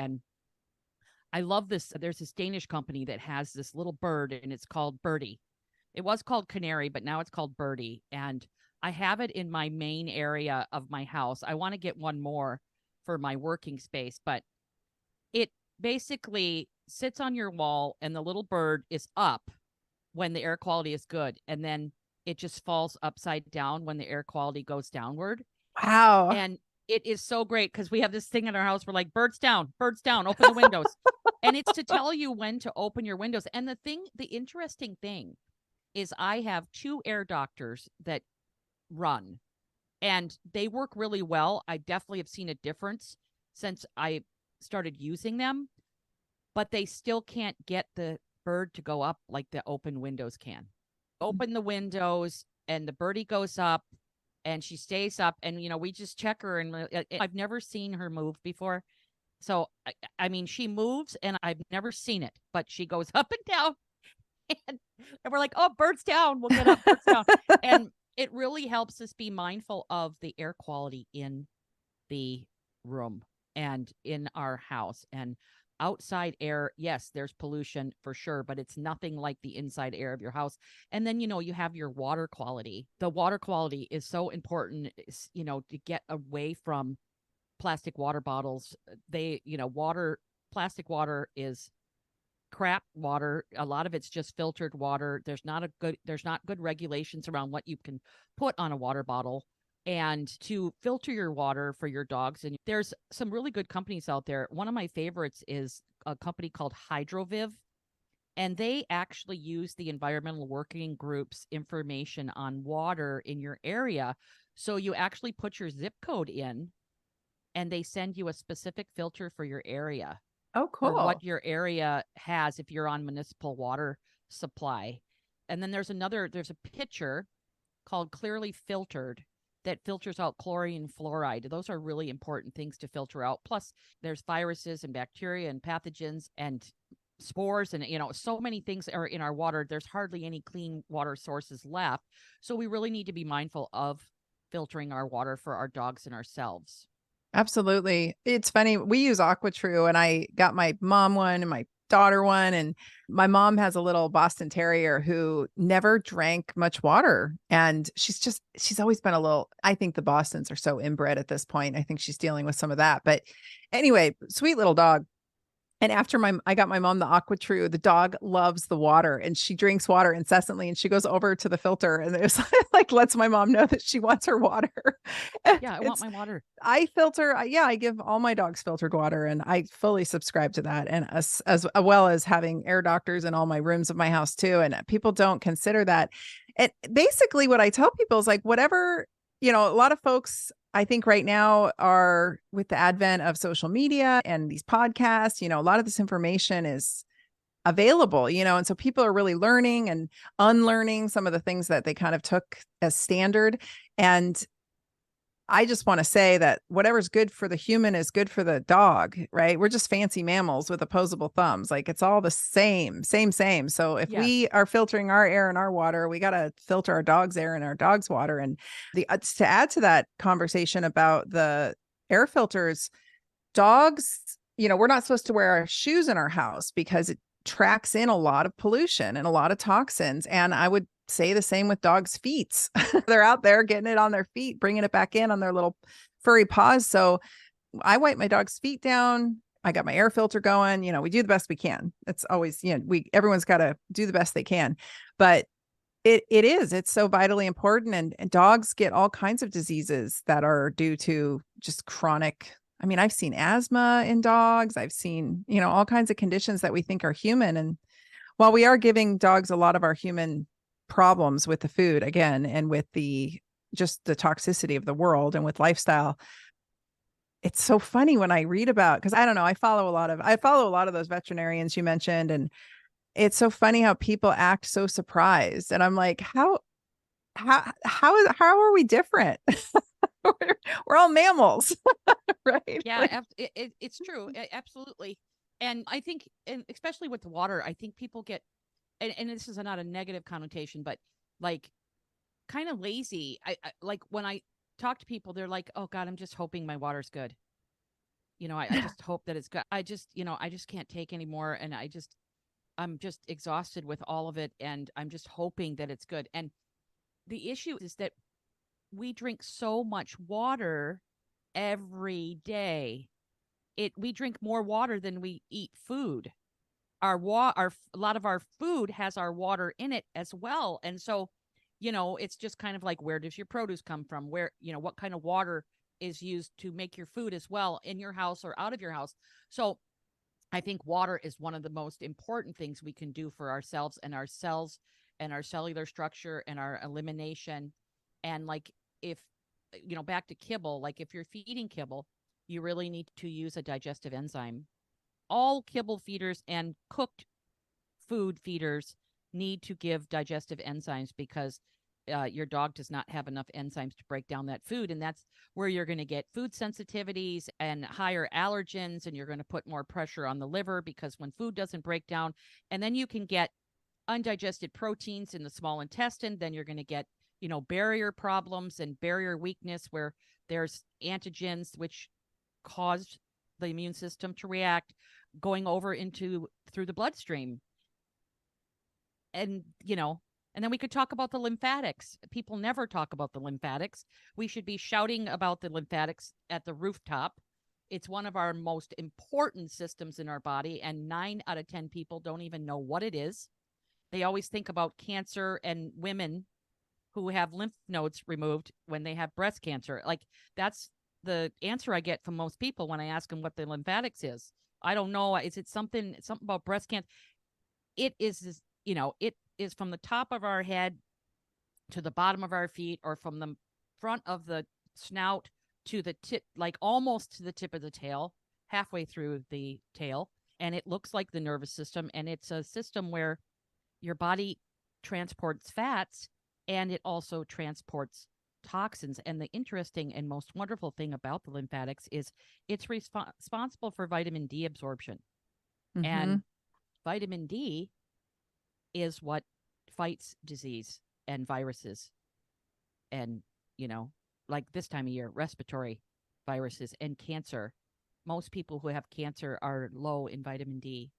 And I love this. There's this Danish company that has this little bird, and it's called Birdie. It was called Canary, but now it's called Birdie. And I have it in my main area of my house. I want to get one more for my working space, but it basically sits on your wall, and the little bird is up when the air quality is good. And then it just falls upside down when the air quality goes downward. Wow. And it is so great because we have this thing in our house. We're like, birds down, open the windows. And it's to tell you when to open your windows. And the interesting thing is I have two air doctors that run, and they work really well. I definitely have seen a difference since I started using them, but they still can't get the bird to go up like the open windows can. Open the windows and the birdie goes up and she stays up, and we just check her, and I've never seen her move before. So I mean, she moves and I've never seen it, but she goes up and down, and we're like, oh, birds down, we'll get up, birds down. And it really helps us be mindful of the air quality in the room and in our house. And outside air, yes, there's pollution for sure, but it's nothing like the inside air of your house. And then, you have your water quality. The water quality is so important, to get away from plastic water bottles. Plastic water is crap water. A lot of it's just filtered water. There's not good regulations around what you can put on a water bottle. And to filter your water for your dogs, and there's some really good companies out there. One of my favorites is a company called Hydroviv, and they actually use the environmental working group's information on water in your area. So you actually put your zip code in, and they send you a specific filter for your area, Oh, for cool. what your area has if you're on municipal water supply. And then there's a pitcher called Clearly Filtered that filters out chlorine and fluoride. Those are really important things to filter out. Plus, there's viruses and bacteria and pathogens and spores, and so many things are in our water. There's hardly any clean water sources left. So we really need to be mindful of filtering our water for our dogs and ourselves. Absolutely. It's funny. We use AquaTrue, and I got my mom one and my daughter one. And my mom has a little Boston Terrier who never drank much water. And she's always been I think the Bostons are so inbred at this point. I think she's dealing with some of that. But anyway, sweet little dog. And after I got my mom the AquaTrue, the dog loves the water and she drinks water incessantly, and she goes over to the filter and it's like lets my mom know that she wants her water. Yeah, I want It's my water. I filter, yeah, I give all my dogs filtered water, and I fully subscribe to that. And as well as having air doctors in all my rooms of my house too. And people don't consider that. And basically what I tell people is like, whatever, a lot of folks I think right now are, with the advent of social media and these podcasts, a lot of this information is available, and so people are really learning and unlearning some of the things that they kind of took as standard. And I just want to say that whatever's good for the human is good for the dog, right? We're just fancy mammals with opposable thumbs. Like it's all the same. So if Yes. we are filtering our air and our water, we got to filter our dog's air and our dog's water. And to add to that conversation about the air filters, dogs, we're not supposed to wear our shoes in our house because it tracks in a lot of pollution and a lot of toxins. And I would say the same with dogs' feet. They're out there getting it on their feet, bringing it back in on their little furry paws. So I wipe my dog's feet down. I got my air filter going. We do the best we can. It's always, everyone's got to do the best they can. But it's so vitally important. And dogs get all kinds of diseases that are due to just chronic. I mean, I've seen asthma in dogs. I've seen, all kinds of conditions that we think are human. And while we are giving dogs a lot of our human problems with the food again, and with just the toxicity of the world and with lifestyle, it's so funny when I read about, because I don't know, I follow a lot of those veterinarians you mentioned, and it's so funny how people act so surprised. And I'm like, how are we different? we're all mammals. Right? Yeah, it's true. Absolutely. And I think, and especially with the water, I think people get, and this is not a negative connotation, but like kind of lazy. I like when I talk to people, they're like, oh God, I'm just hoping my water's good. I just hope that it's good. I just can't take anymore. And I'm just exhausted with all of it. And I'm just hoping that it's good. And the issue is that we drink so much water every day. We drink more water than we eat food. A lot of our food has our water in it as well. And so, it's just kind of like, where does your produce come from? Where, what kind of water is used to make your food as well, in your house or out of your house. So I think water is one of the most important things we can do for ourselves and our cells and our cellular structure and our elimination. And like, if, back to kibble, like if you're feeding kibble, you really need to use a digestive enzyme. All kibble feeders and cooked food feeders need to give digestive enzymes, because your dog does not have enough enzymes to break down that food. And that's where you're going to get food sensitivities and higher allergens, and you're going to put more pressure on the liver, because when food doesn't break down, and then you can get undigested proteins in the small intestine, then you're going to get, barrier problems and barrier weakness, where there's antigens which cause the immune system to react, going over into through the bloodstream. And and then we could talk about the lymphatics. People never talk about the lymphatics. We should be shouting about the lymphatics at the rooftop. It's one of our most important systems in our body, and 9 out of 10 people don't even know what it is. They always think about cancer and women who have lymph nodes removed when they have breast cancer. Like, that's the answer I get from most people when I ask them what the lymphatics is. I don't know. Is it something about breast cancer? It is, it is from the top of our head to the bottom of our feet, or from the front of the snout to the tip, like almost to the tip of the tail, halfway through the tail. And it looks like the nervous system. And it's a system where your body transports fats, and it also transports toxins. And the interesting and most wonderful thing about the lymphatics is it's responsible for vitamin D absorption. Mm-hmm. And vitamin D is what fights disease and viruses, and, like this time of year, respiratory viruses and cancer. Most people who have cancer are low in vitamin D.